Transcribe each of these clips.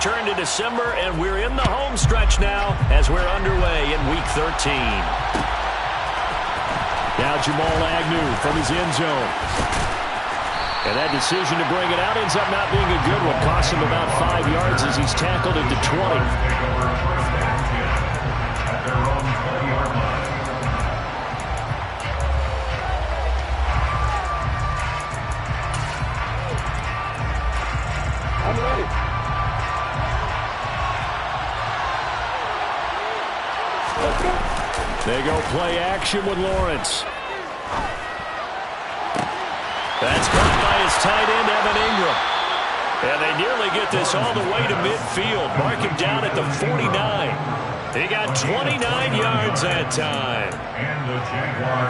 turned to December, and we're in the home stretch now as we're underway in Week 13. Now Jamal Agnew from his end zone. And that decision to bring it out ends up not being a good one. Costs him about 5 yards as he's tackled into 20. They go play action with Lawrence. That's caught by his tight end, Evan Ingram. And they nearly get this all the way to midfield. Mark him down at the 49. He got 29 yards that time.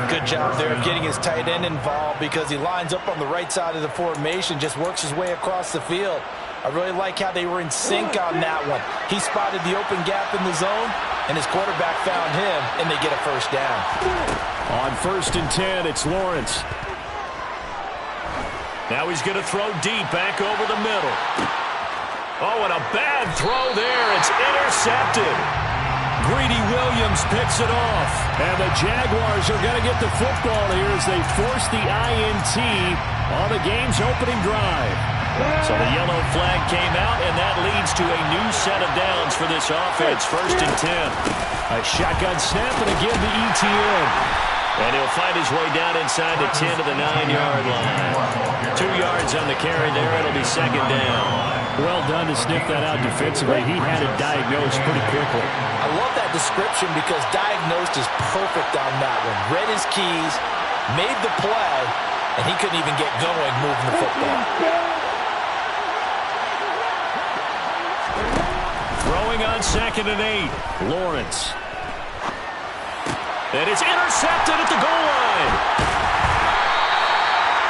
Good job there of getting his tight end involved because he lines up on the right side of the formation, just works his way across the field. I really like how they were in sync on that one. He spotted the open gap in the zone, and his quarterback found him, and they get a first down. On 1st and 10, it's Lawrence. Now he's going to throw deep back over the middle. Oh, and a bad throw there. It's intercepted. Greedy Williams picks it off. And the Jaguars are going to get the football here as they force the INT on the game's opening drive. So the yellow flag came out, and that leads to a new set of downs for this offense. 1st and 10. A shotgun snap, and again the ETN. And he'll find his way down inside the 10 to the 9-yard line. 2 yards on the carry there. It'll be 2nd down. Well done to sniff that out defensively. He had it diagnosed pretty quickly. I love that description because diagnosed is perfect on that one. Read his keys, made the play, and he couldn't even get going moving the football. Throwing on 2nd and 8. Lawrence. And it's intercepted at the goal line.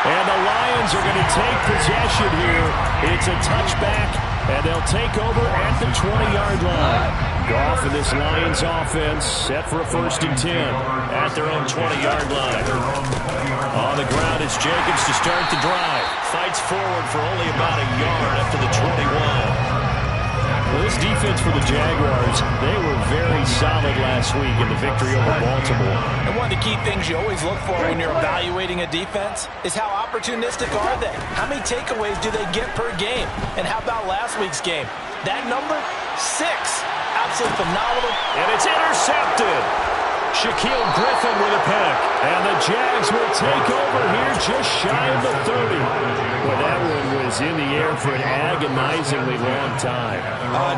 And the Lions are going to take possession here. It's a touchback, and they'll take over at the 20-yard line. Goff and this Lions offense set for a 1st and 10 at their own 20-yard line. On the ground is Jacobs to start the drive. Fights forward for only about a yard up to the 21. Well, this defense for the Jaguars, they were very solid last week in the victory over Baltimore. And one of the key things you always look for when you're evaluating a defense is how opportunistic are they? How many takeaways do they get per game? And how about last week's game? That number, 6. Absolutely phenomenal. And it's intercepted. Shaquille Griffin with a pick. And the Jags will take over here just shy of the 30. Well, that one was in the air for an agonizingly long time.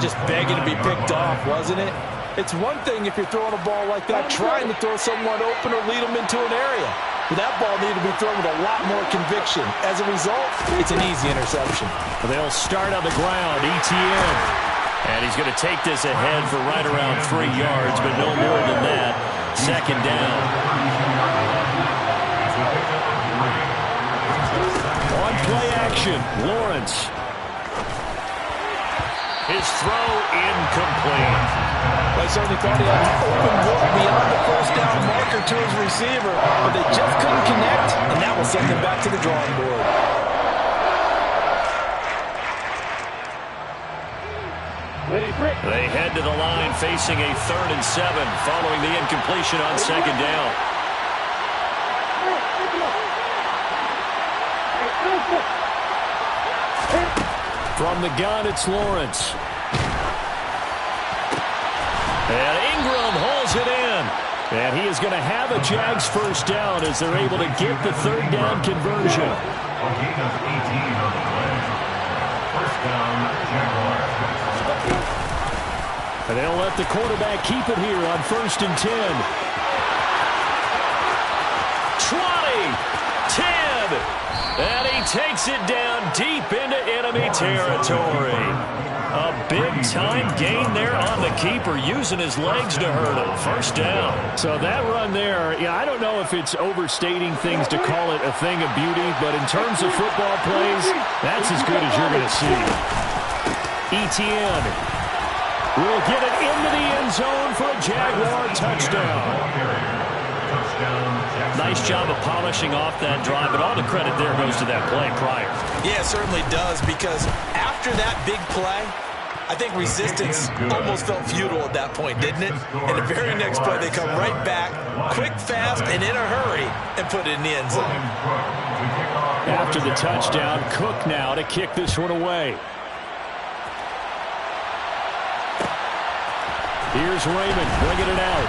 Just begging to be picked off, wasn't it? It's one thing if you're throwing a ball like that, trying to throw someone open or lead them into an area. But that ball needed to be thrown with a lot more conviction. As a result, it's an easy interception. They'll start on the ground, ETN. And he's going to take this ahead for right around 3 yards, but no more than that. 2nd down. On play action, Lawrence. His throw incomplete. I certainly thought he had an open look beyond the 1st down marker to his receiver, but they just couldn't connect, and that will send them back to the drawing board. They head to the line facing a 3rd and 7 following the incompletion on 2nd down. From the gun, it's Lawrence. And Ingram hauls it in. And he is going to have a Jags 1st down as they're able to get the 3rd down conversion. And they'll let the quarterback keep it here on 1st and 10. 20, 10. And he takes it down deep into enemy territory. A big-time gain there on the keeper, using his legs to hurt him. 1st down. So that run there, yeah, I don't know if it's overstating things to call it a thing of beauty, but in terms of football plays, that's as good as you're going to see. ETN will get it into the end zone for a Jaguar touchdown. Nice job of polishing off that drive, but all the credit there goes to that play prior. Yeah, it certainly does, because after that big play, I think resistance almost felt futile at that point, didn't it? And the very next play, they come right back, quick, fast, and in a hurry, and put it in the end zone. After the touchdown, Cook now to kick this one away. Here's Raymond bringing it out.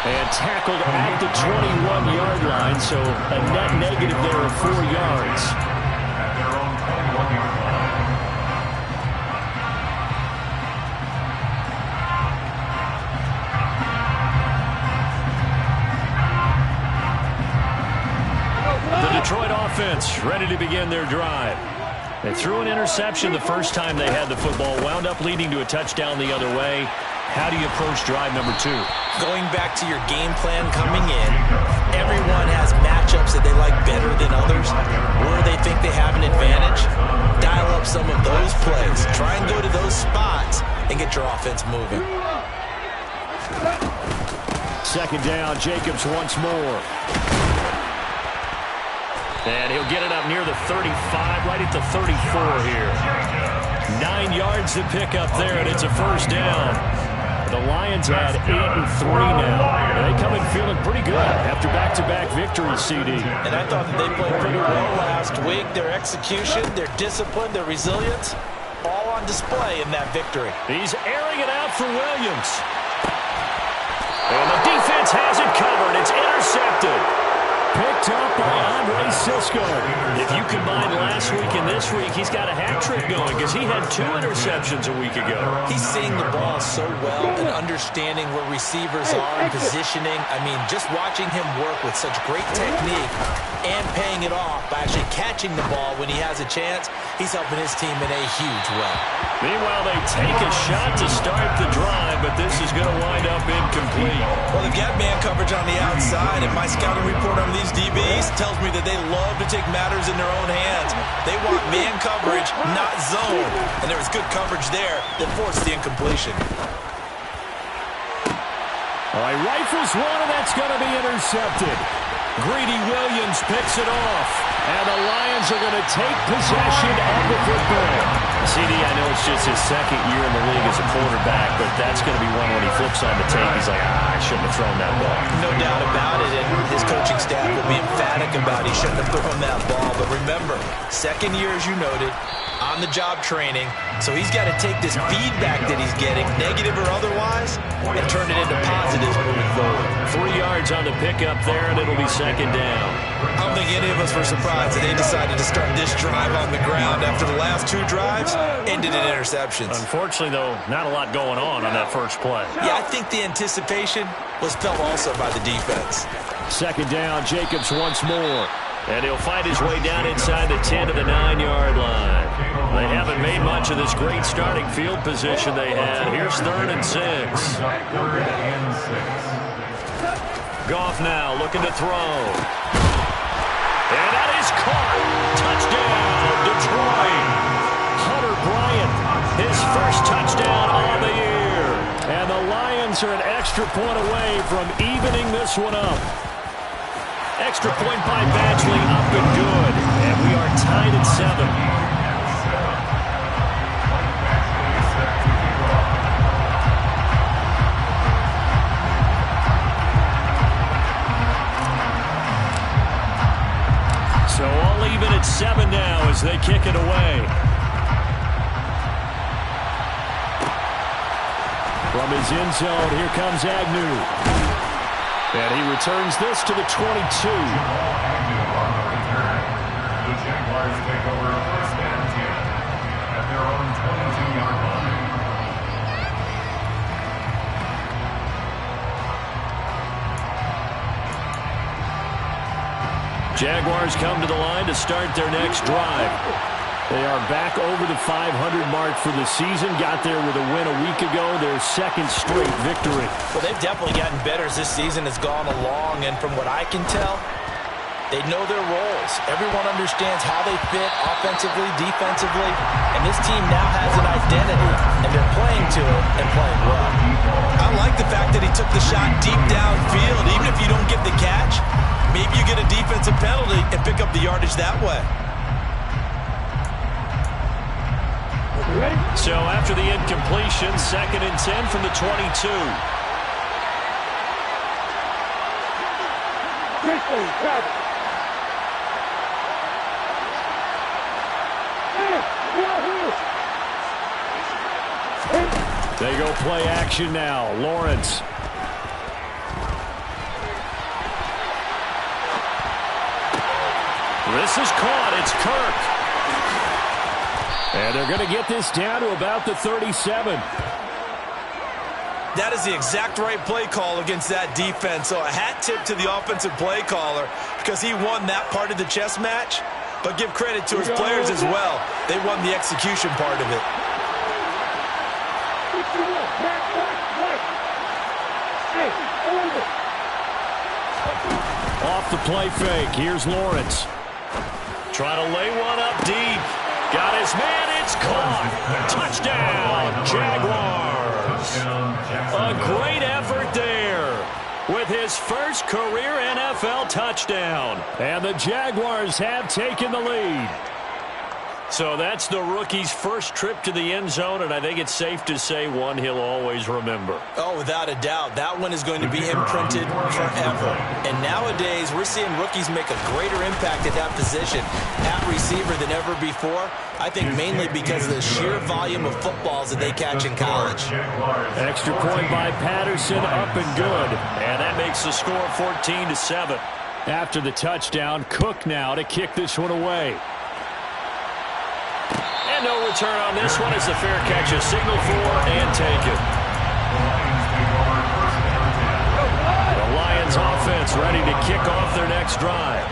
And tackled at the 21-yard line, so a net negative there of 4 yards. Detroit offense ready to begin their drive. They threw an interception the first time they had the football, wound up leading to a touchdown the other way. How do you approach drive number 2? Going back to your game plan coming in, everyone has matchups that they like better than others, where they think they have an advantage. Dial up some of those plays. Try and go to those spots and get your offense moving. Second down, Jacobs once more. And he'll get it up near the 35, right at the 34 here. 9 yards to pick up there, and it's a first down. The Lions had 8-3 now. And they come in feeling pretty good after back-to-back victories, CD. And I thought that they played pretty well last week. Their execution, their discipline, their resilience, all on display in that victory. He's airing it out for Williams. And the defense has it covered. It's intercepted. Picked up by Andre Sisco. If you combine last week and this week, he's got a hat trick going because he had 2 interceptions a week ago. He's seeing the ball so well and understanding where receivers are and positioning. I mean, just watching him work with such great technique and paying it off by actually catching the ball when he has a chance, he's helping his team in a huge way. Meanwhile, they take a shot to start the drive, but this is going to wind up incomplete. Well, they've got man coverage on the outside, and my scouting report on these DBs tells me that they love to take matters in their own hands. They want man coverage, not zone. And there was good coverage there that forced the incompletion. All right, rifles one, and that's going to be intercepted. Greedy Williams picks it off, and the Lions are going to take possession of the football. CD, I know it's just his second year in the league as a quarterback, but that's going to be one when he flips on the tape. He's like, I shouldn't have thrown that ball. No doubt about it, and his coaching staff will be emphatic about he shouldn't have thrown that ball. But remember, second year, as you noted, on-the-job training, so he's got to take this feedback that he's getting, negative or otherwise, and turn it into positives moving forward. 3 yards on the pickup there, and it'll be second down. I don't think any of us were surprised that they decided to start this drive on the ground after the last 2 drives ended in interceptions. Unfortunately, though, not a lot going on that first play. Yeah, I think the anticipation was felt also by the defense. Second down, Jacobs once more. And he'll find his way down inside the 10 to the 9-yard line. They haven't made much of this great starting field position they had. Here's 3rd and 6. Goff now looking to throw. And that is caught. Touchdown, Detroit. Hunter Bryant, his first touchdown on the year. And the Lions are an extra point away from evening this one up. Extra point by Badgley, up and good. And we are tied at 7. So all even at 7 now as they kick it away. From his end zone, here comes Agnew. And he returns this to the 22. The Jaguars take over 1st and 10 at their own 22-yard line. Jaguars come to the line to start their next drive. They are back over the 500 mark for the season. Got there with a win a week ago, their 2nd straight victory. Well, they've definitely gotten better as this season has gone along, and from what I can tell, they know their roles. Everyone understands how they fit offensively, defensively, and this team now has an identity, and they're playing to it and playing well. I like the fact that he took the shot deep downfield. Even if you don't get the catch, maybe you get a defensive penalty and pick up the yardage that way. So after the incompletion, 2nd and 10 from the 22. They go play action now. Lawrence. This is caught. It's Kirk. And they're going to get this down to about the 37. That is the exact right play call against that defense. So a hat tip to the offensive play caller because he won that part of the chess match. But give credit to his players as well. They won the execution part of it. Off the play fake. Here's Lawrence. Trying to lay one up deep. Got his man. It's caught. Touchdown, Jaguars. A great effort there with his first career NFL touchdown. And the Jaguars have taken the lead. So that's the rookie's first trip to the end zone, and I think it's safe to say one he'll always remember. Oh, without a doubt. That one is going to be imprinted forever. And nowadays, we're seeing rookies make a greater impact at that position at receiver than ever before. I think mainly because of the sheer volume of footballs that they catch in college. Extra point by Patterson, up and good. And that makes the score 14-7. After the touchdown, Cook now to kick this one away. And no return on this one as the fair catch is signaled for and taken. The Lions offense ready to kick off their next drive.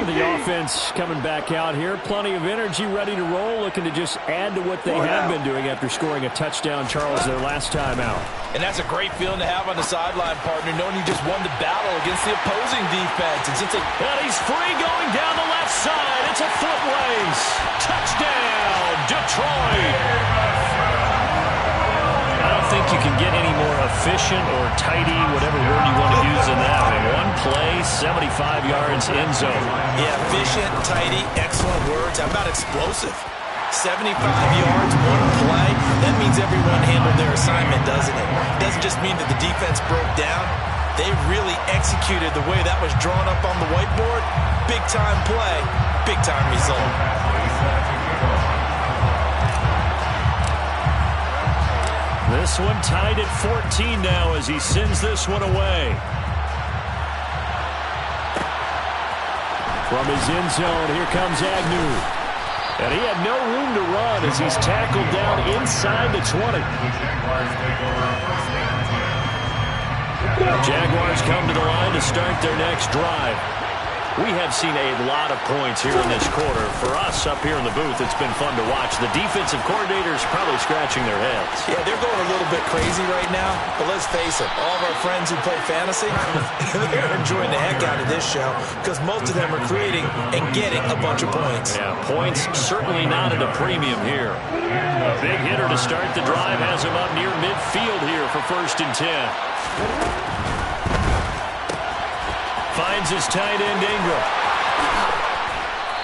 The offense coming back out here. Plenty of energy, ready to roll, looking to just add to what they have been doing after scoring a touchdown, Charles, their last time out. And that's a great feeling to have on the sideline, partner, knowing you just won the battle against the opposing defense. And he's free going down the left side. It's a foot race. Touchdown, Detroit. I don't think you can get any more efficient or tidy, whatever word you want to use in that one. One play, 75 yards, end zone. Yeah, efficient, tidy, excellent words. How about explosive? 75 yards, one play. That means everyone handled their assignment, doesn't it? Doesn't just mean that the defense broke down. They really executed the way that was drawn up on the whiteboard. Big-time play, big-time result. This one tied at 14 now as he sends this one away. From his end zone, here comes Agnew. And he had no room to run as he's tackled down inside the 20. Jaguars come to the line to start their next drive. We have seen a lot of points here in this quarter. For us up here in the booth, it's been fun to watch. The defensive coordinators probably scratching their heads. Yeah, they're going a little bit crazy right now. But let's face it, all of our friends who play fantasy, they're enjoying the heck out of this show because most of them are creating and getting a bunch of points. Yeah, points certainly not at a premium here. A big hitter to start the drive has him up near midfield here for 1st and 10. Finds his tight end, Ingram.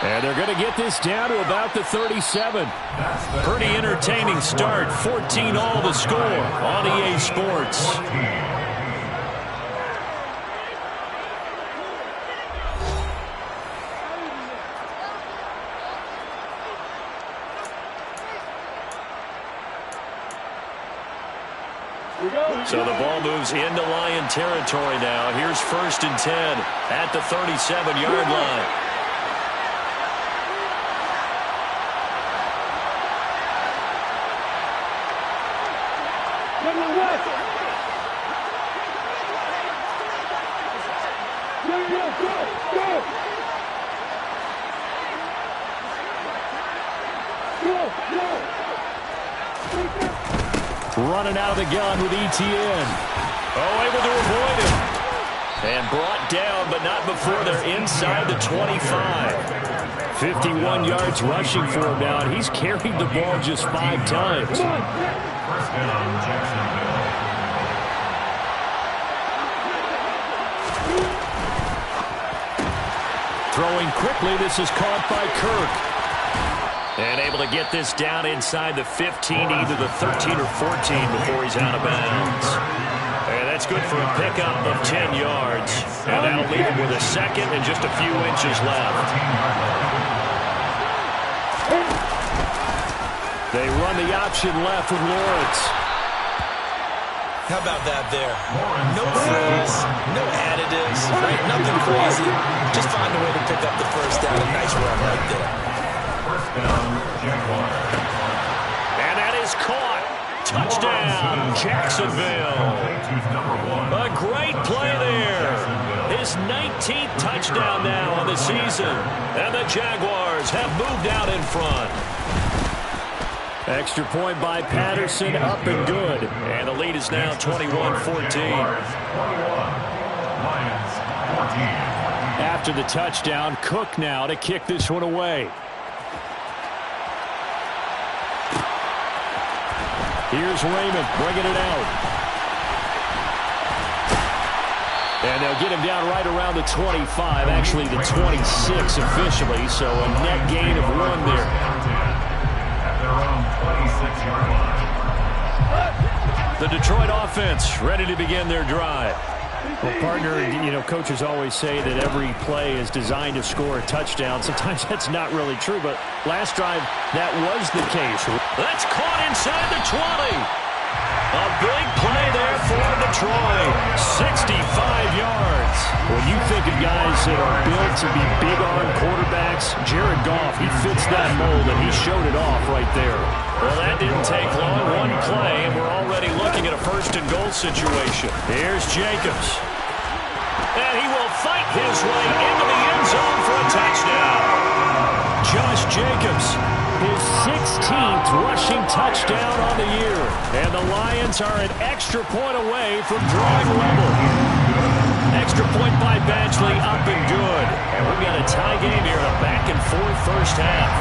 And they're going to get this down to about the 37. Pretty entertaining start. 14-all the score on EA Sports. So the ball moves into Lion territory now. Here's 1st and 10 at the 37-yard line. Running out of the gun with Etienne. Oh, able to avoid him. And brought down, but not before they're inside the 25. 51 yards rushing for him now, and he's carried the ball just 5 times. First down, Jacksonville. Throwing quickly, this is caught by Kirk. And able to get this down inside the 15, either the 13 or 14 before he's out of bounds. And that's good for a pickup of 10 yards. And that'll leave him with a second and just a few inches left. They run the option left with Lawrence. How about that there? No frills, no additives, right? Nothing crazy. Just find a way to pick up the first down. A nice run right there. And that is caught. Touchdown, Jacksonville. A great play there. His 19th touchdown now on the season. And the Jaguars have moved out in front. Extra point by Patterson, up and good. And the lead is now 21-14. After the touchdown, Cook now to kick this one away. Here's Raymond bringing it out. And they'll get him down right around the 25, actually the 26 officially, so a net gain of 1 there. The Detroit offense ready to begin their drive. Well, partner, you know, coaches always say that every play is designed to score a touchdown. Sometimes that's not really true, but last drive, that was the case. That's caught inside the 20. A big play there for Detroit. 65 yards. When you think of guys that are built to be big-arm quarterbacks, Jared Goff, he fits that mold, and he showed it off right there. Well, that didn't take long. 1 play, and we're already looking at a first-and-goal situation. Here's Jacobs. And he will fight his way into the end zone for a touchdown. Josh Jacobs, his 16th rushing touchdown on the year. And the Lions are an extra point away from drawing level. Extra point by Badgley, up and good. And we've got a tie game here, a back-and-forth first half.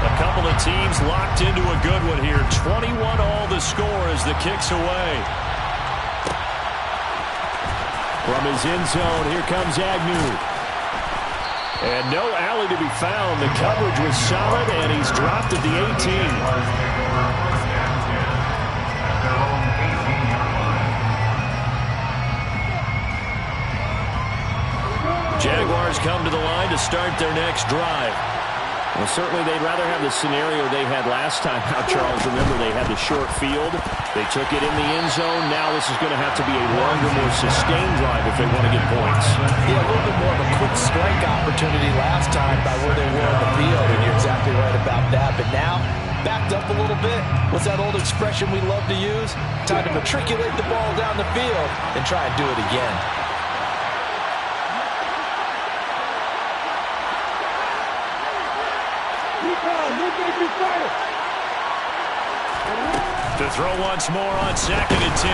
A couple of teams locked into a good one here. 21-all the score as the kick's away. From his end zone, here comes Agnew. And no alley to be found. The coverage was solid, and he's dropped at the 18. Jaguars come to the line to start their next drive. Well, certainly they'd rather have the scenario they had last time out, Charles. Remember, they had the short field. They took it in the end zone. Now this is going to have to be a longer, more sustained drive if they want to get points. Yeah, a little bit more of a quick strike opportunity last time by where they were on the field, and you're exactly right about that. But now, backed up a little bit. What's that old expression we love to use? Time to matriculate the ball down the field and try and do it again. To throw once more on 2nd and 10.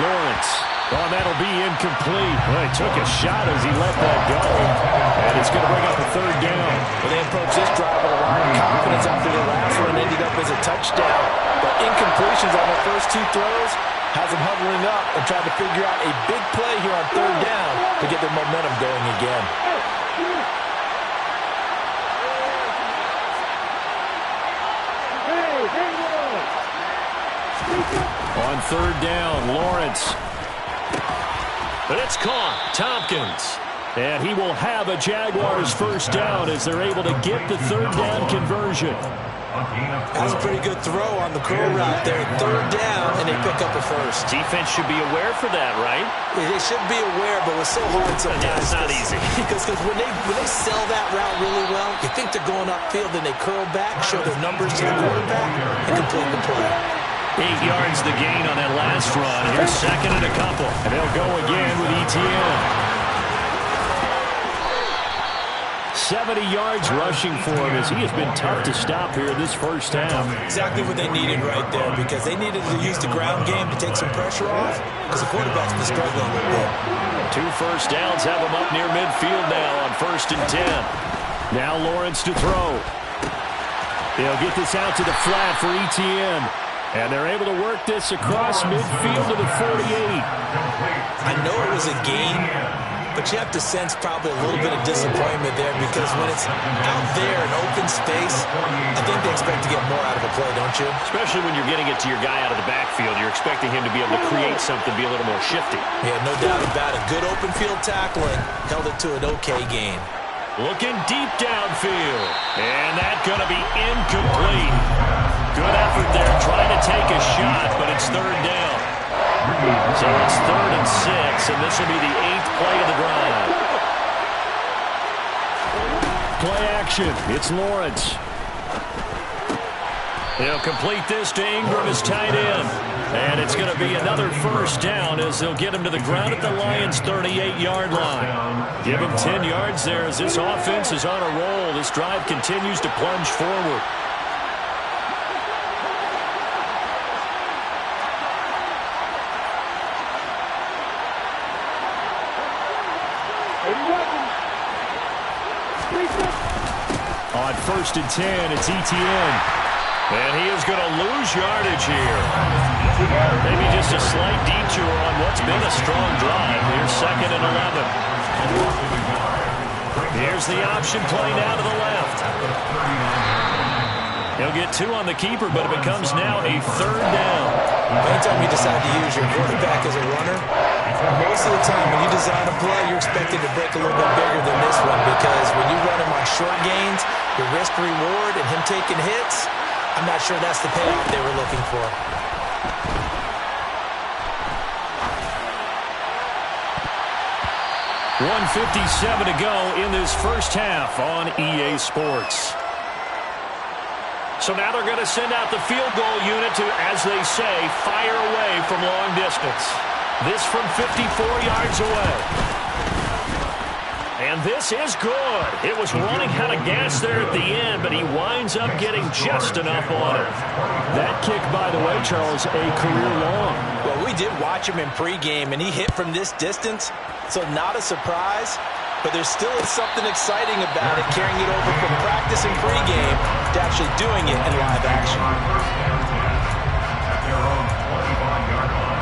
Lawrence. Oh, that'll be incomplete. Well, he took a shot as he let that go. And it's going to bring up a 3rd down. Well, they approached this drive with a lot of confidence after their last one ended up as a touchdown. But incompletions on their first 2 throws has them hovering up and trying to figure out a big play here on 3rd down to get their momentum going again. On 3rd down, Lawrence. But it's caught. Tompkins. And he will have a Jaguars first down as they're able to get the 3rd down conversion. That's a pretty good throw on the curl route there. 3rd down, and they pick up a first. Defense should be aware for that, right? They should be aware, but it's so hard sometimes. Yeah, it's not easy. Because when they sell that route really well, you think they're going upfield, then they curl back, show their numbers to the quarterback, and complete the play. 8 yards the gain on that last run. Here's 2nd and a couple. And they'll go again with ETN. 70 yards rushing for him as he has been tough to stop here in this first half. Exactly what they needed right there, because they needed to use the ground game to take some pressure off, because the quarterback's been struggling a little bit. 2 first downs have him up near midfield now on 1st and 10. Now Lawrence to throw. They'll get this out to the flat for ETN. And they're able to work this across midfield to the 48. I know it was a gain, But you have to sense probably a little bit of disappointment there because when it's out there in open space, I think they expect to get more out of a play, don't you? Especially when you're getting it to your guy out of the backfield. You're expecting him to be able to create something, be a little more shifty. Yeah, no doubt about it. Good open field tackling. Held it to an okay gain. Looking deep downfield. And that's going to be incomplete. Good effort there trying to take a shot, but it's third down. So it's 3rd and 6, and this will be the 8th play of the drive. Play action. It's Lawrence. He'll complete this to Ingram as tight end. And it's going to be another first down as they'll get him to the ground at the Lions' 38-yard line. Give him 10 yards there as this offense is on a roll. This drive continues to plunge forward. On 1st and 10, it's Etienne. And he is going to lose yardage here. Maybe just a slight detour on what's been a strong drive. Here's 2nd and 11. Here's the option play now to the left. He'll get 2 on the keeper, but it becomes now a 3rd down. Anytime you decide to use your quarterback as a runner, most of the time when you design a play, you're expected to break a little bit bigger than this one because when you run him on short gains, your risk-reward and him taking hits, I'm not sure that's the payoff they were looking for. .157 to go in this first half on EA Sports. So now they're going to send out the field goal unit to, as they say, fire away from long distance. This from 54 yards away. And this is good. It was running out of gas there at the end, but he winds up getting just enough on it. That kick, by the way, Charles, a career long. Well, we did watch him in pregame, and he hit from this distance, so not a surprise. But there still is something exciting about it, carrying it over from practice and pregame to actually doing it in live action. At their own 25-yard line.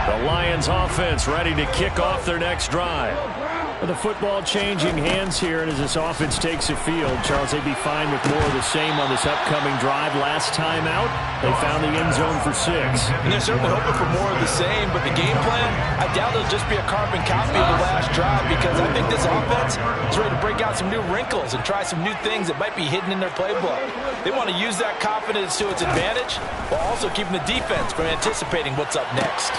The Lions offense ready to kick off their next drive. With the football changing hands here, and as this offense takes the field, Charles, they'd be fine with more of the same on this upcoming drive. Last time out, they found the end zone for 6. And they're certainly hoping for more of the same, but the game plan, I doubt it'll just be a carbon copy of the last drive because I think this offense is ready to break out some new wrinkles and try some new things that might be hidden in their playbook. They want to use that confidence to its advantage while also keeping the defense from anticipating what's up next.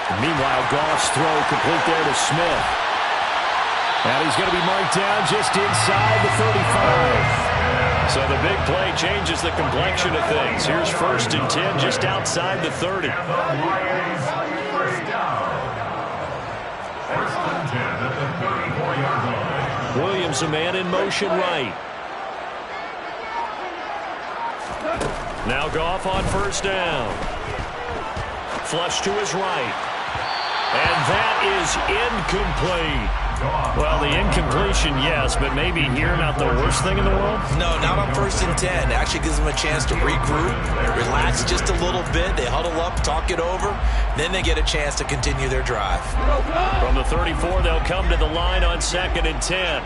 And meanwhile, Goff's throw complete there to Smith. And he's going to be marked down just inside the 35. So the big play changes the complexion of things. Here's 1st and 10 just outside the 30. First down. 1st and 10 at the 34-yard line. Williams, a man in motion right. Now Goff on 1st down. Flush to his right. And that is incomplete. Well, the incompletion, yes, but maybe here not the worst thing in the world? No, not on 1st and 10. It actually gives them a chance to regroup, relax just a little bit. They huddle up, talk it over. Then they get a chance to continue their drive. From the 34, they'll come to the line on 2nd and 10.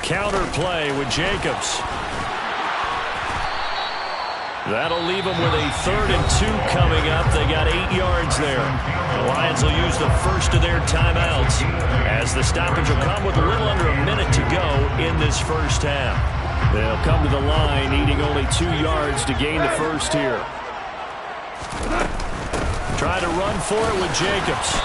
Counter play with Jacobs. That'll leave them with a 3rd and 2 coming up. They got 8 yards there. The Lions will use the first of their timeouts as the stoppage will come with a little under a minute to go in this first half. They'll come to the line needing only 2 yards to gain the first here. Try to run for it with Jacobs.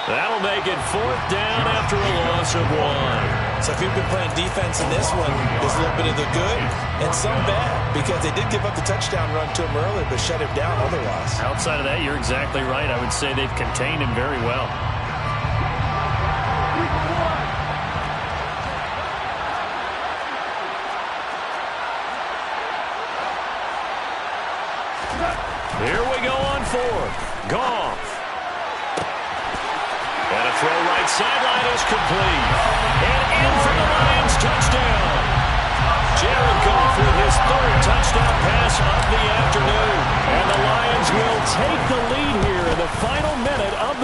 That'll make it 4th down after a loss of 1. So if you've been playing defense in this one, there's a little bit of the good and some bad because they did give up the touchdown run to him earlier but shut him down otherwise. Outside of that, you're exactly right. I would say they've contained him very well. Here we go on 4th. Goff. And a throw right sideline is complete. And in for the Lions touchdown.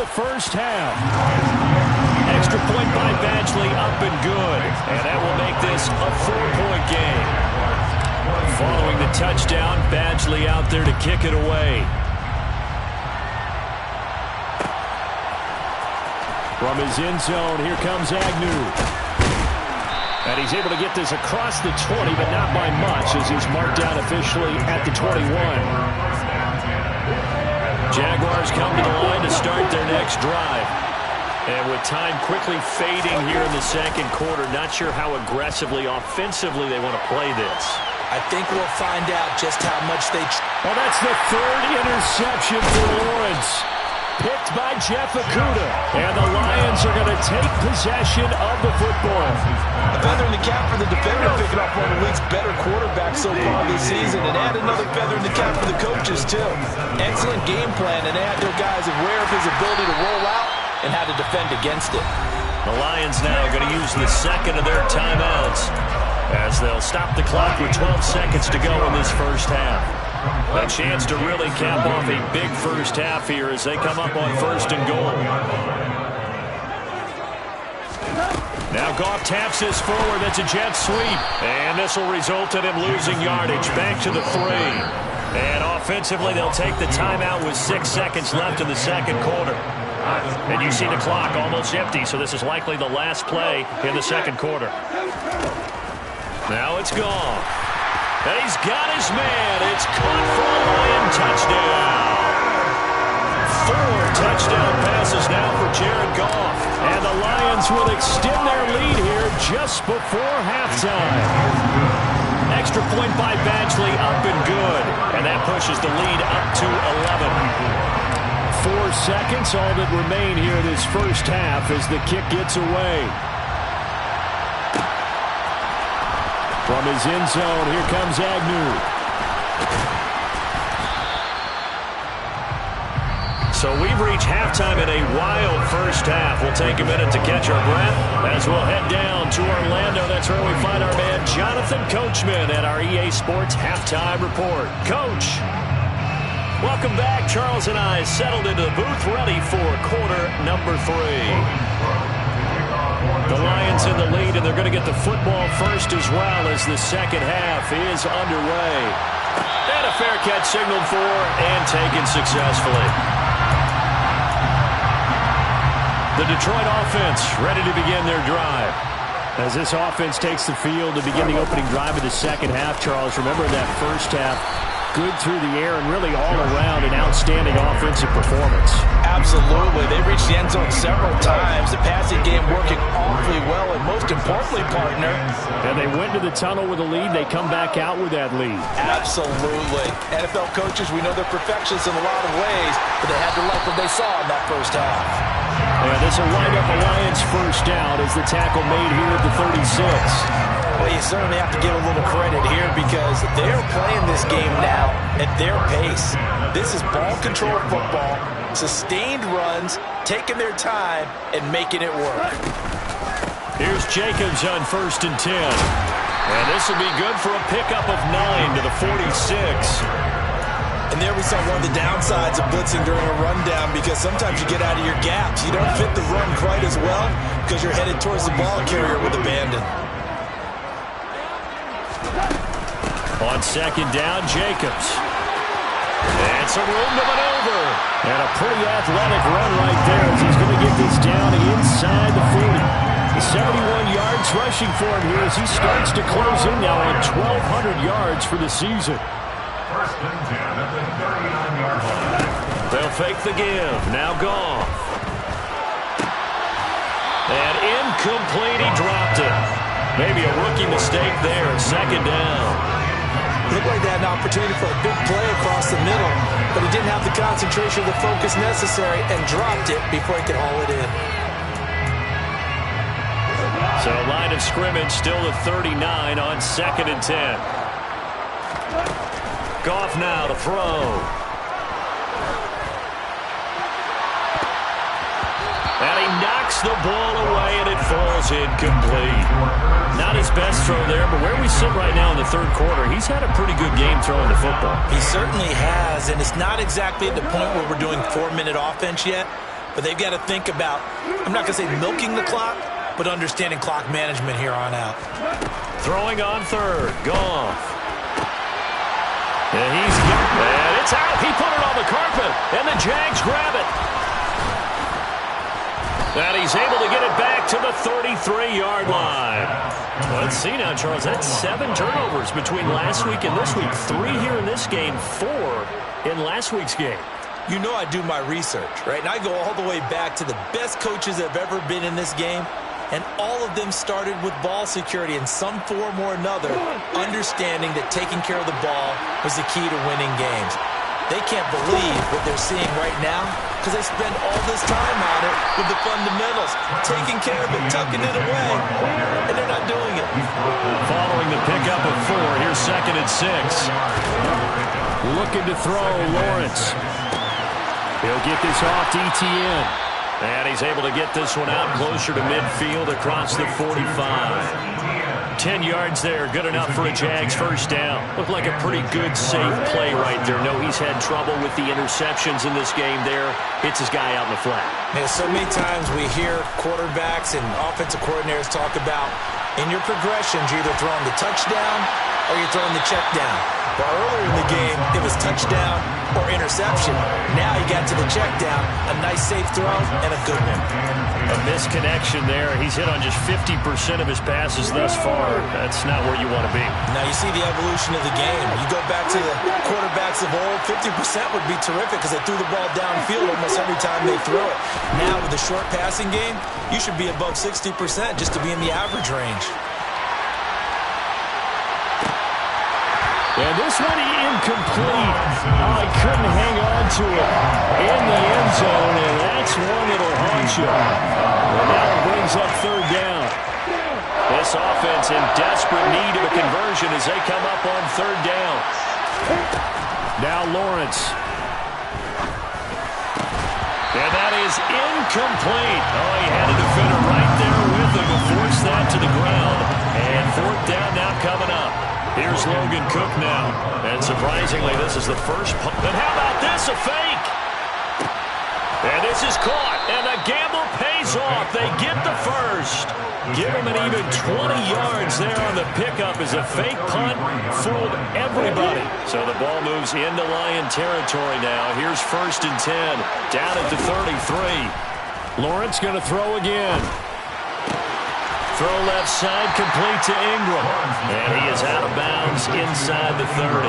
the first half. Extra point by Badgley, up and good. And that will make this a 4-point game. Following the touchdown, Badgley out there to kick it away. From his end zone, here comes Agnew. And he's able to get this across the 20, but not by much, as he's marked down officially at the 21. Jaguars come to the line to start their next drive. And with time quickly fading here in the second quarter, not sure how aggressively, offensively they want to play this. I think we'll find out just how much they... Well, that's the third interception for Lawrence. Picked by Jeff Okudah. And the Lions are going to take possession of the football. A feather in the cap for the defender, picking up one of the league's better quarterbacks so far this season. And add another feather in the cap for the coaches, too. Excellent game plan, and they had their guys aware of his ability to roll out and how to defend against it. The Lions now are going to use the second of their timeouts as they'll stop the clock with 12 seconds to go in this first half. A chance to really cap off a big first half here as they come up on 1st and goal. Now Goff taps this forward. That's a jet sweep. And this will result in him losing yardage. Back to the 3. And offensively, they'll take the timeout with 6 seconds left in the second quarter. And you see the clock almost empty, so this is likely the last play in the second quarter. Now it's gone. And he's got his man. It's caught for a Lion touchdown. 4 touchdown passes now for Jared Goff. And the Lions will extend their lead here just before halftime. Extra point by Badgley, up and good. And that pushes the lead up to 11. 4 seconds, all that remain here this first half as the kick gets away. From his end zone, here comes Agnew. So we've reached halftime in a wild first half. We'll take a minute to catch our breath as we'll head down to Orlando. That's where we find our man Jonathan Coachman at our EA Sports Halftime Report. Coach, welcome back. Charles and I settled into the booth ready for quarter number 3. The Lions in the lead, and they're going to get the football first as well as the second half is underway. And a fair catch signaled for and taken successfully. The Detroit offense ready to begin their drive. As this offense takes the field to begin the opening drive of the second half, Charles, remember that first half, good through the air and really all around an outstanding offensive performance. Absolutely. They reached the end zone several times. The passing game working awfully well, and most importantly, partner. And they went to the tunnel with a lead. They come back out with that lead. Absolutely. NFL coaches, we know they're perfectionists in a lot of ways, but they had to like what they saw in that first half. And this will wind up a Lions first down as the tackle made here at the 36. Well, you certainly have to give a little credit here because they're playing this game now at their pace. This is ball control football, sustained runs, taking their time, and making it work. Here's Jacobs on 1st and 10. And this will be good for a pickup of 9 to the 46. And there we saw one of the downsides of blitzing during a rundown because sometimes you get out of your gaps. You don't fit the run quite as well because you're headed towards the ball carrier with abandon. On 2nd down, Jacobs. And some room to maneuver. And a pretty athletic run right there as he's going to get this down inside the 40. The 71 yards rushing for him here as he starts to close in now on 1,200 yards for the season. 1st and 10 at the 39-yard line. They'll fake the give. Now Goff. And incomplete. He dropped it. Maybe a rookie mistake there. 2nd down. Looked like they had an opportunity for a big play across the middle, but he didn't have the concentration or the focus necessary and dropped it before he could haul it in. So line of scrimmage still at 39 on 2nd and 10. Goff now to throw. And he knocks the ball away, and it falls incomplete. Not his best throw there, but where we sit right now in the 3rd quarter, he's had a pretty good game throwing the football. He certainly has, and it's not exactly at the point where we're doing 4-minute offense yet, but they've got to think about, I'm not going to say milking the clock, but understanding clock management here on out. Throwing on third. Goff. And it's out. He put it on the carpet, and the Jags grab it. And he's able to get it back to the 33-yard line. Let's see now, Charles. That's 7 turnovers between last week and this week. 3 here in this game, 4 in last week's game. You know I do my research, right? And I go all the way back to the best coaches that have ever been in this game. And all of them started with ball security in some form or another, understanding that taking care of the ball was the key to winning games. They can't believe what they're seeing right now because they spend all this time on it with the fundamentals, taking care of it, tucking it away, and they're not doing it. Following the pickup of 4, here's 2nd and 6. Looking to throw, Lawrence. He'll get this off to Etienne. And he's able to get this one out closer to midfield across the 45. 10 yards there, good enough for a Jags first down. Looked like a pretty good, safe play right there. No, he's had trouble with the interceptions in this game there. Hits his guy out in the flat. Man, so many times we hear quarterbacks and offensive coordinators talk about in your progressions, you're either throwing the touchdown or you're throwing the check down. Well, earlier in the game, it was touchdown or interception. Now he got to the check down, a nice safe throw, and a good one. A misconnection there. He's hit on just 50% of his passes thus far. That's not where you want to be. Now you see the evolution of the game. You go back to the quarterbacks of old, 50% would be terrific because they threw the ball downfield almost every time they threw it. Now with the short passing game, you should be above 60% just to be in the average range. And this one incomplete. Oh, he couldn't hang on to it in the end zone, and that's one that'll haunt you. Well, now it brings up 3rd down. This offense in desperate need of a conversion as they come up on 3rd down. Now Lawrence. And that is incomplete. Oh, he had a defender right there with him to force that to the ground. And 4th down now coming up. Here's Logan Cook now. And surprisingly, this is the first punt. And how about this, a fake? And this is caught. And the gamble pays off. They get the first. Give him an even 20 yards there on the pickup as a fake punt fooled everybody. So the ball moves into Lion territory now. Here's 1st and 10. Down at the 33. Lawrence going to throw again. Throw left side, complete to Ingram. And he is out of bounds inside the 30.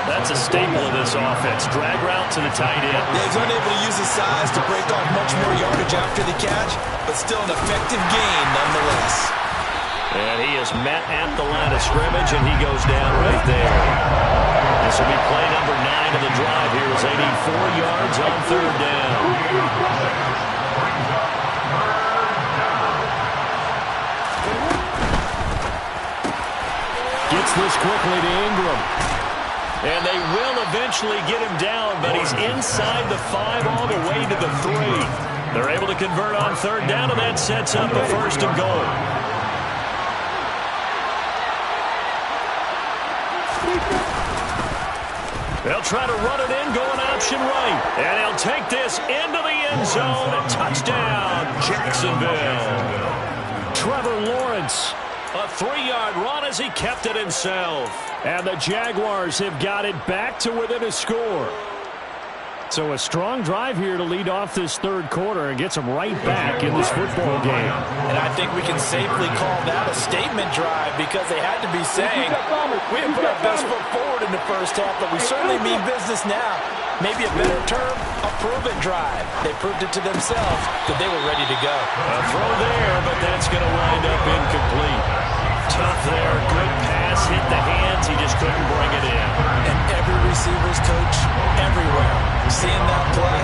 That's a staple of this offense. Drag route to the tight end. Yeah, he's unable to use his size to break off much more yardage after the catch, but still an effective gain nonetheless. And he is met at the line of scrimmage, and he goes down right there. This will be play number 9 of the drive here as they need 4 yards on 3rd down. Gets this quickly to Ingram. And they will eventually get him down, but he's inside the 5 all the way to the 3. They're able to convert on 3rd down, and that sets up a 1st and goal. They'll try to run it in, going option right. And he'll take this into the end zone. A touchdown, Jacksonville. Trevor Lawrence. A 3-yard run as he kept it himself. And the Jaguars have got it back to within a score. So a strong drive here to lead off this 3rd quarter and gets them right back in this football game. And I think we can safely call that a statement drive because they had to be saying, we didn't put our best foot forward in the first half, but we certainly mean business now. Maybe a better term, a prove-it drive. They proved it to themselves that they were ready to go. A throw there, but that's going to wind up incomplete. Tough there, good pass, hit the hands, he just couldn't bring it in. And every receiver's coach everywhere, seeing that play,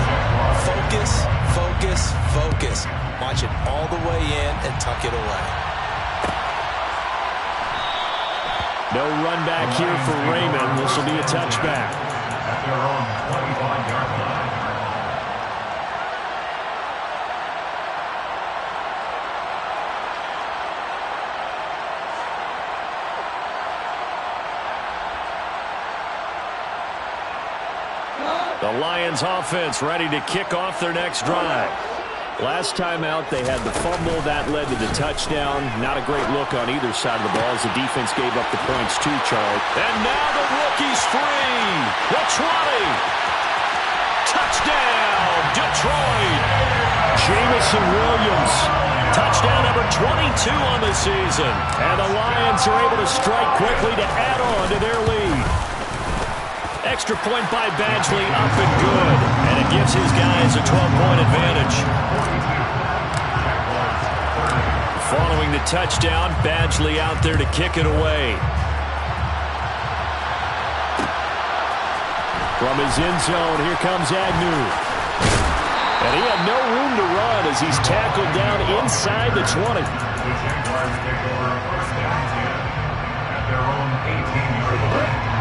focus, focus, focus. Watch it all the way in and tuck it away. No run back here for Raymond. This will be a touchback. At their own 25-yard line. The Lions offense ready to kick off their next drive. Last time out, they had the fumble that led to the touchdown. Not a great look on either side of the ball as the defense gave up the points too, Charles. And now the rookie's free. The 20. Touchdown, Detroit. Jameson Williams. Touchdown number 22 on the season. And the Lions are able to strike quickly to add on to their lead. Extra point by Badgley, up and good. And it gives his guys a 12-point advantage. Following the touchdown, Badgley out there to kick it away. From his end zone, here comes Agnew. And he had no room to run as he's tackled down inside the 20. The Jaguars take over first down 10 at their own 18-yard line.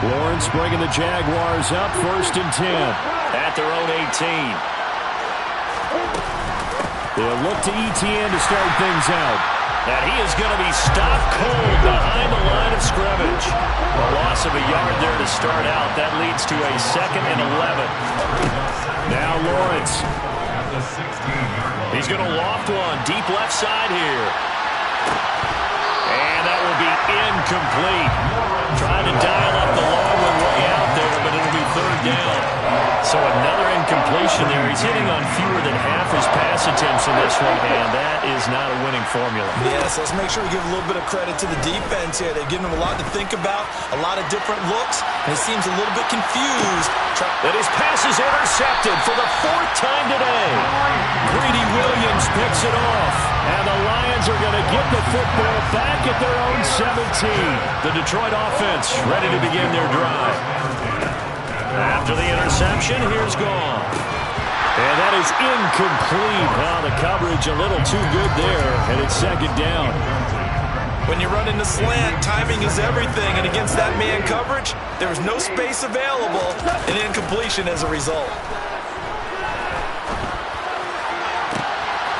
Lawrence bringing the Jaguars up first and 10 at their own 18. They'll look to ETN to start things out. And he is going to be stopped cold behind the line of scrimmage. A loss of a yard there to start out. That leads to a 2nd and 11. Now Lawrence. At the 16-yard line. He's going to loft one deep left side here. And that will be incomplete. Trying to dial up the long one way out there, but it'll be 3rd down. So another incompletion there. He's hitting on fewer than half his pass attempts in this one, and that is not a winning formula. Yes, let's make sure we give a little bit of credit to the defense here. They're giving him a lot to think about, a lot of different looks, and he seems a little bit confused. And his pass is intercepted for the 4th time today. Greedy Williams picks it off, and the Lions are going to get the football back at their own 17. The Detroit offense ready to begin their drive. After the interception, here's Gone. And that is incomplete. Now the coverage a little too good there, and it's 2nd down. When you run into slant, timing is everything, and against that man coverage, there's no space available, and incompletion as a result.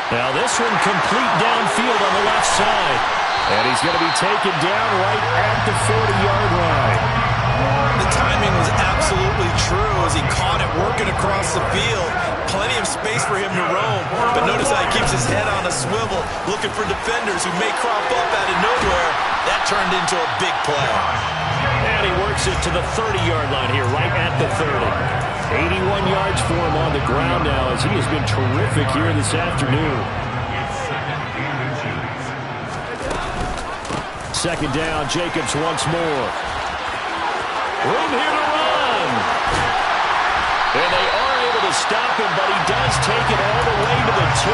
Now this one complete downfield on the left side. And he's going to be taken down right at the 40-yard line. The timing was absolutely true as he caught it working across the field. Plenty of space for him to roam. But notice how he keeps his head on a swivel, looking for defenders who may crop up out of nowhere. That turned into a big play. And he works it to the 30-yard line here, right at the 30. 81 yards for him on the ground now as he has been terrific here this afternoon. Second down, Jacobs once more. Room here to run. And they are able to stop him, but he does take it all the way to the 2.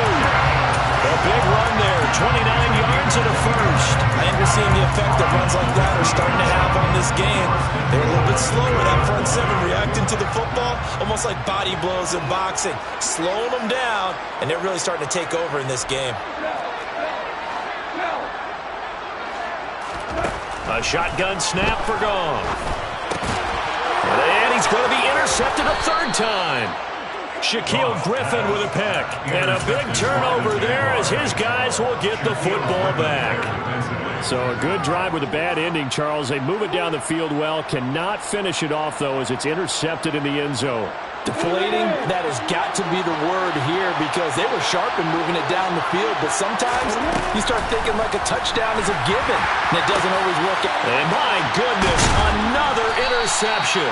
A big run there, 29 yards and a first. I think we're seeing the effect that runs like that are starting to have on this game. They're a little bit slower, that front 7 reacting to the football, almost like body blows in boxing, slowing them down, and they're really starting to take over in this game. A shotgun snap for Gone. And he's going to be intercepted a 3rd time. Shaquille Griffin with a pick. And a big turnover there as his guys will get the football back. So a good drive with a bad ending, Charles. They move it down the field well. Cannot finish it off, though, as it's intercepted in the end zone. Deflating, that has got to be the word here because they were sharp in moving it down the field, but sometimes you start thinking like a touchdown is a given, and it doesn't always work out. And my goodness, another interception.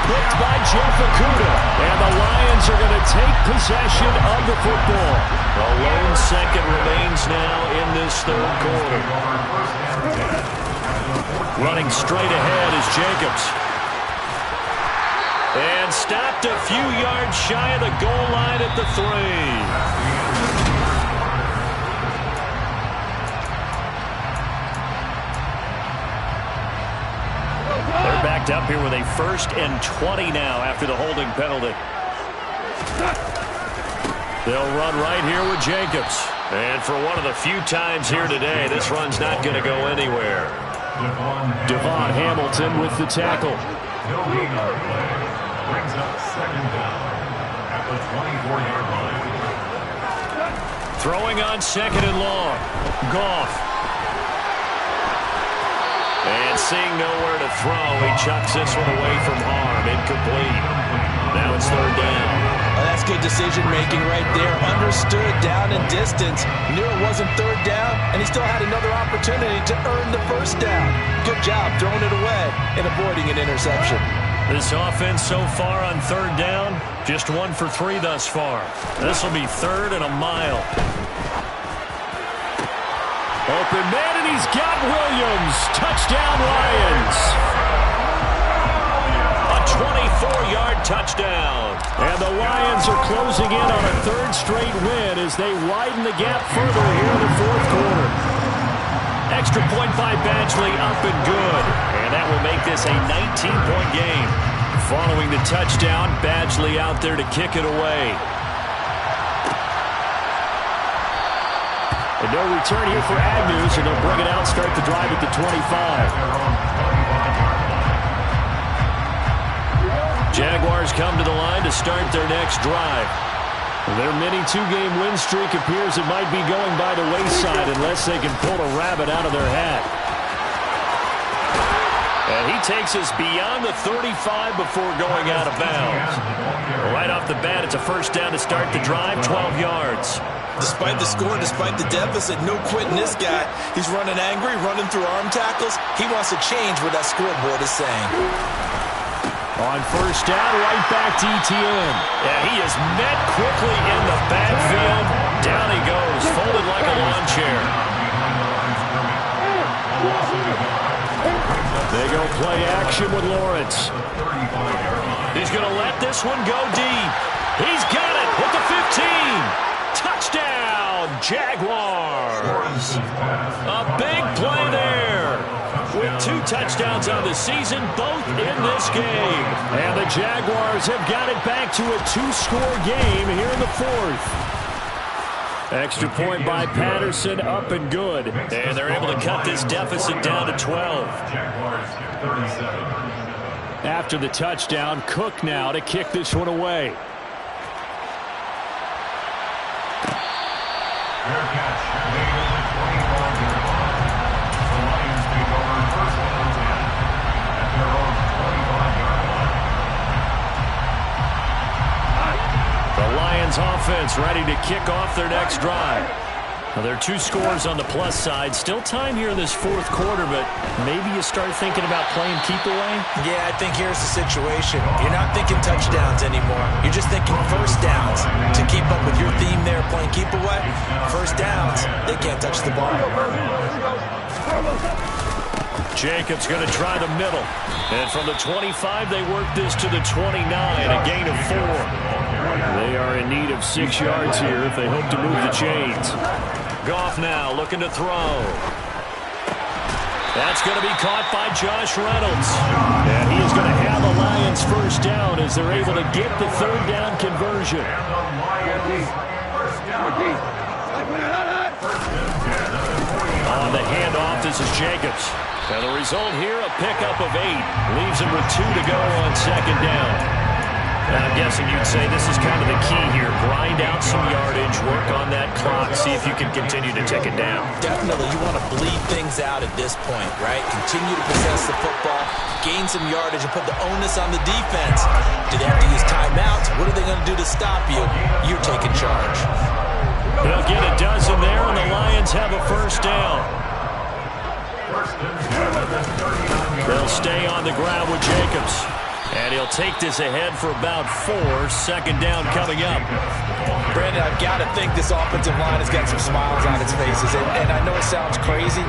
Picked by Jeff Okudah, and the Lions are going to take possession of the football. A lone second remains now in this 3rd quarter. Running straight ahead is Jacobs. And stopped a few yards shy of the goal line at the 3. They're backed up here with a 1st and 20 now after the holding penalty. They'll run right here with Jacobs. And for one of the few times here today, this run's not going to go anywhere. Devon Hamilton with the tackle. Brings up 2nd down at the 24-yard line. Throwing on 2nd and long. Goff. And seeing nowhere to throw, he chucks this one away from harm. Incomplete. Now it's third down. That's good decision-making right there. Understood down and distance. Knew it wasn't third down, and he still had another opportunity to earn the first down. Good job throwing it away and avoiding an interception. This offense so far on third down, just 1 for 3 thus far. This will be 3rd and a mile. Open man, and he's got Williams. Touchdown, Lions. A 24-yard touchdown. And the Lions are closing in on a 3rd straight win as they widen the gap further here in the 4th quarter. Extra point by Badgley, up and good. And that will make this a 19-point game. Following the touchdown, Badgley out there to kick it away. And no return here for Agnew, so they'll bring it out and start the drive at the 25. Jaguars come to the line to start their next drive. Their mini 2-game win streak appears it might be going by the wayside unless they can pull a rabbit out of their hat. And he takes us beyond the 35 before going out of bounds. Right off the bat, it's a first down to start the drive, 12 yards. Despite the score, despite the deficit, no quitting this guy. He's running angry, running through arm tackles. He wants to change what that scoreboard is saying. On first down, right back to Etienne. And he is met quickly in the backfield. Down he goes, folded like a lawn chair. They go play action with Lawrence. He's going to let this one go deep. He's got it with the 15. Touchdown, Jaguars. A big play there. With 2 touchdowns on the season, both in this game. And the Jaguars have got it back to a 2-score game here in the 4th. Extra point by Patterson, up and good. And they're able to cut this deficit down to 12. After the touchdown, Cook now to kick this one away. Offense ready to kick off their next drive. Now, there are 2 scores on the plus side. Still time here in this 4th quarter, but maybe you start thinking about playing keep away? Yeah, I think here's the situation. You're not thinking touchdowns anymore. You're just thinking first downs. To keep up with your theme there, playing keep away, first downs, they can't touch the ball. Jacobs going to try the middle. And from the 25, they work this to the 29, a gain of 4. They are in need of 6 yards here if they hope to move the chains. Goff now looking to throw. That's going to be caught by Josh Reynolds. And he is going to have the Lions first down as they're able to get the 3rd down conversion. On the handoff, this is Jacobs. And the result here, a pickup of 8. Leaves him with 2 to go on 2nd down. And I'm guessing you'd say this is kind of the key here. Grind out some yardage, work on that clock, see if you can continue to tick it down. Definitely, you want to bleed things out at this point, right? Continue to possess the football, gain some yardage, and put the onus on the defense. Do they have to use timeouts? What are they going to do to stop you? You're taking charge. They'll get a dozen there, and the Lions have a first down. They'll stay on the ground with Jacobs. And he'll take this ahead for about 4. 2nd down coming up. Brandon, I've got to think this offensive line has got some smiles on its faces. And I know it sounds crazy,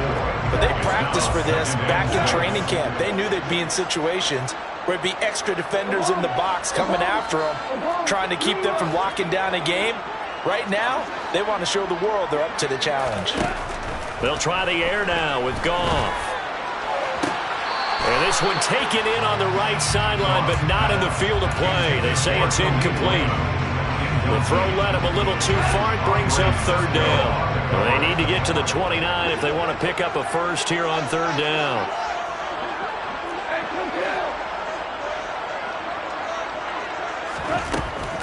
but they practiced for this back in training camp. They knew they'd be in situations where it'd be extra defenders in the box coming after them, trying to keep them from locking down a game. Right now, they want to show the world they're up to the challenge. They'll try the air now with Goff. And this one taken in on the right sideline, but not in the field of play. They say it's incomplete. The throw led him a little too far. It brings up 3rd down. Well, they need to get to the 29 if they want to pick up a first here on 3rd down.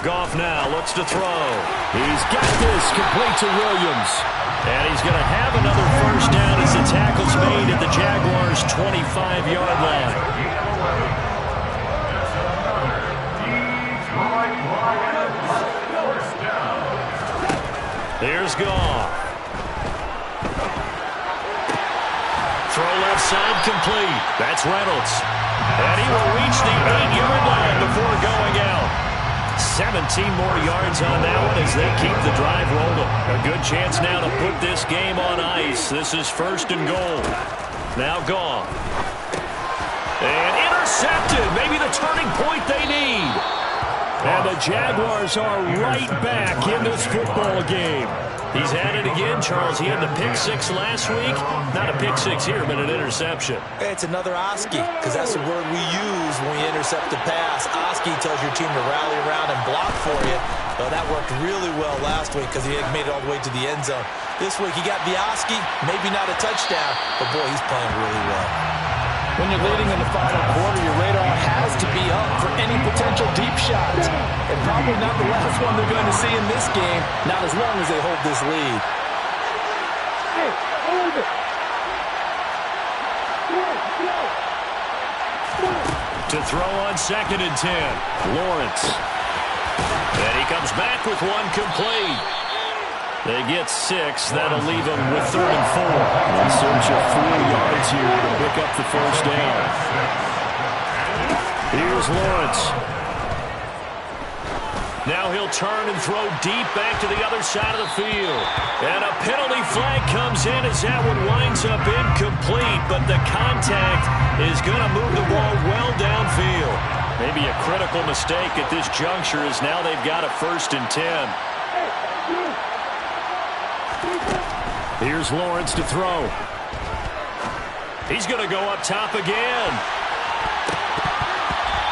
Goff now looks to throw. He's got this complete to Williams. And he's going to have another first down as the tackle's made at the Jaguars' 25-yard line. Here's Goff. Throw left side complete. That's Reynolds. And he will reach the 8-yard line before going out. 17 more yards on that one as they keep the drive rolling. A good chance now to put this game on ice. This is 1st and goal. Now Goff. And intercepted. Maybe the turning point they need. And the Jaguars are right back in this football game. He's had it again, Charles. He had the pick 6 last week. Not a pick 6 here, but an interception. It's another Oski, because that's the word we use when we intercept a pass. Oski tells your team to rally around and block for you. Well, that worked really well last week because he had made it all the way to the end zone. This week he got the Oski, maybe not a touchdown, but boy, he's playing really well. When you're leading in the final quarter, your radar has to be up for any potential deep shots. And probably not the last one they're going to see in this game, not as long as they hold this lead. To throw on 2nd and 10. Lawrence. And he comes back with one complete. They get 6. That'll leave them with 3rd and 4. In search of 4 yards here to pick up the 1st down. Here's Lawrence. Now he'll turn and throw deep back to the other side of the field. And a penalty flag comes in as that one winds up incomplete. But the contact is going to move the ball well downfield. Maybe a critical mistake at this juncture as now they've got a 1st and 10. Here's Lawrence to throw. He's going to go up top again.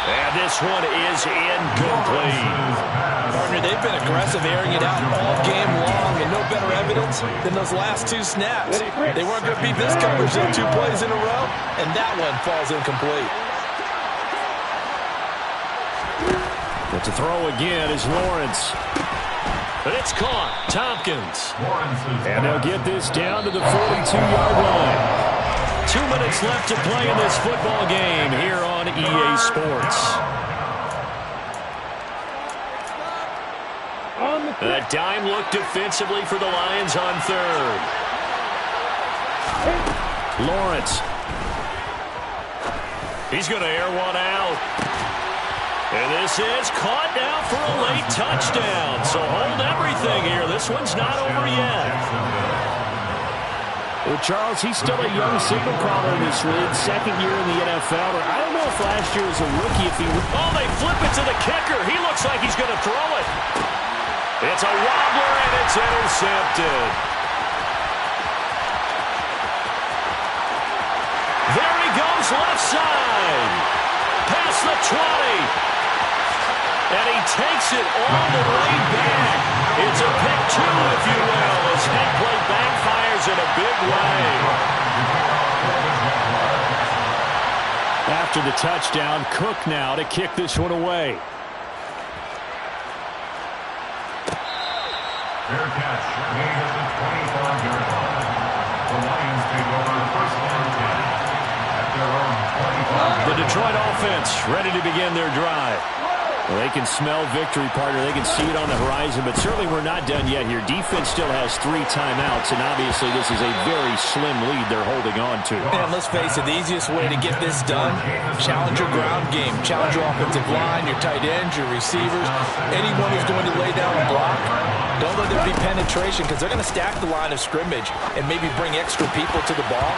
And this one is incomplete. Partner, they've been aggressive, airing it out all game long, and no better evidence than those last 2 snaps. They weren't going to beat this coverage in 2 plays in a row, and that one falls incomplete. But to throw again is Lawrence. But it's caught. Tompkins. And they'll get this down to the 42-yard line. 2 minutes left to play in this football game here on EA Sports. A dime look defensively for the Lions on 3rd. Lawrence. He's going to air one out. And this is caught now for a late touchdown. So hold everything here. This one's not over yet. Well, Charles, he's still a young signal caller in this league. 2nd year in the NFL. I don't know if last year was a rookie. Oh, they flip it to the kicker. He looks like he's going to throw it. It's a wobbler, and it's intercepted. There he goes, left side. Past the 20. And he takes it all the way back. It's a pick 2, if you will, as head play backfires in a big way. After the touchdown, Cook now to kick this one away. Fair catch made at the 25-yard line. The Lions take over 1st and 10 at their own 25. The Detroit offense ready to begin their drive. Well, they can smell victory, partner. They can see it on the horizon, but certainly we're not done yet here. Defense still has 3 timeouts, and obviously this is a very slim lead they're holding on to. And let's face it, the easiest way to get this done, challenge your ground game. Challenge your offensive line, your tight ends, your receivers, anyone who's going to lay down a block. Don't let there be penetration because they're going to stack the line of scrimmage and maybe bring extra people to the ball.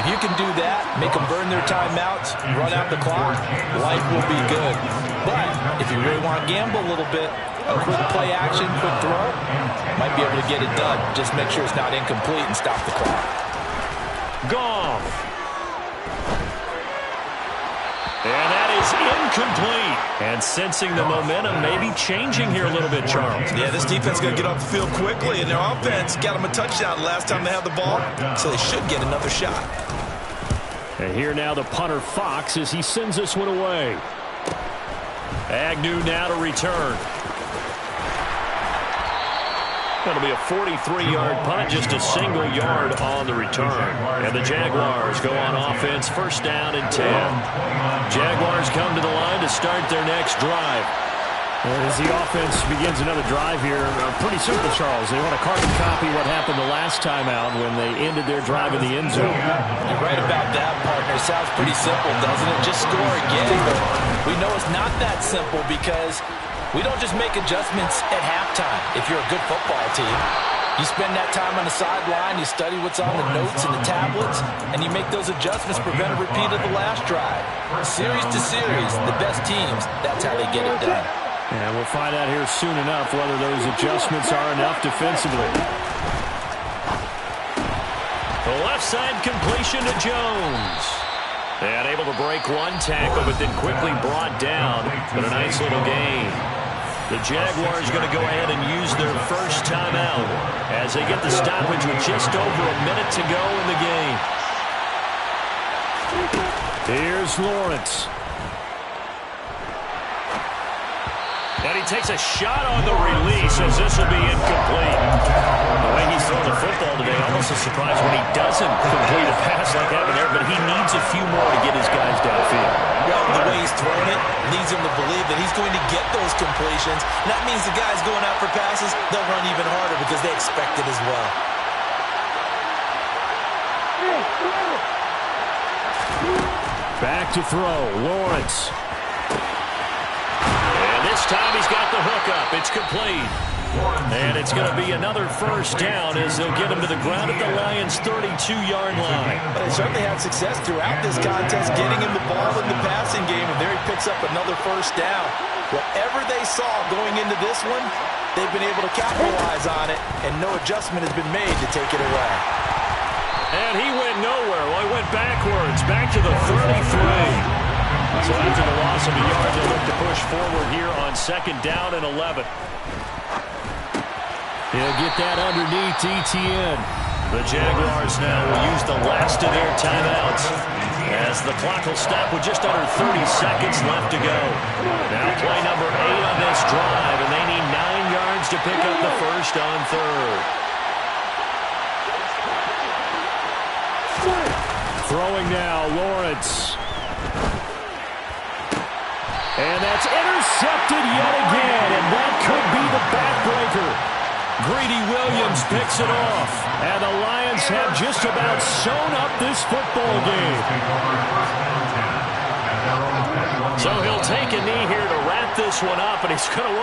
If you can do that, make them burn their timeouts, run out the clock, life will be good. But if you really want to gamble a little bit, a quick play action, quick throw, might be able to get it done. Just make sure it's not incomplete and stop the clock. Goff. And that is incomplete. And sensing the momentum maybe changing here a little bit, Charles. Yeah, this defense is going to get off the field quickly, and their offense got them a touchdown last time they had the ball, so they should get another shot. And here now the punter, Fox, as he sends this one away. Agnew now to return. That'll be a 43-yard punt, just a single yard on the return. And the Jaguars go on offense, 1st down and 10. Jaguars come to the line to start their next drive. As the offense begins another drive here, pretty simple, Charles. They want to carbon copy what happened the last time out when they ended their drive in the end zone. You're right about that, partner. Sounds pretty simple, doesn't it? Just score again. But we know it's not that simple because we don't just make adjustments at halftime if you're a good football team. You spend that time on the sideline, you study what's on the notes and the tablets, and you make those adjustments, prevent a repeat of the last drive. Series to series, the best teams, that's how they get it done. And we'll find out here soon enough whether those adjustments are enough defensively. The left side completion to Jones. And able to break one tackle, but then quickly brought down. But a nice little gain. The Jaguars going to go ahead and use their first timeout as they get the stoppage with just over a minute to go in the game. Here's Lawrence. And he takes a shot on the release as this will be incomplete. The way he's throwing the football today, almost a surprise when he doesn't complete a pass like that there, but he needs a few more to get his guys downfield. Well, the way he's throwing it leads him to believe that he's going to get those completions. And that means the guys going out for passes, they'll run even harder because they expect it as well. Back to throw, Lawrence. This time he's got the hook up. It's complete. And it's going to be another first down as they'll get him to the ground at the Lions' 32-yard line. But they certainly had success throughout this contest, getting him the ball in the passing game, and there he picks up another first down. Whatever they saw going into this one, they've been able to capitalize on it, and no adjustment has been made to take it away. And he went nowhere. Well, he went backwards, back to the 33. So after the loss of a yard, they'll look to push forward here on second down and 11. He'll get that underneath ETN. The Jaguars now will use the last of their timeouts as the clock will stop with just under 30 seconds left to go. Now play number 8 on this drive, and they need 9 yards to pick up the first on third. Throwing now, Lawrence. And that's intercepted yet again, and that could be the backbreaker. Greedy Williams picks it off, and the Lions have just about sewn up this football game. So he'll take a knee here to wrap this one up, and he's going to want to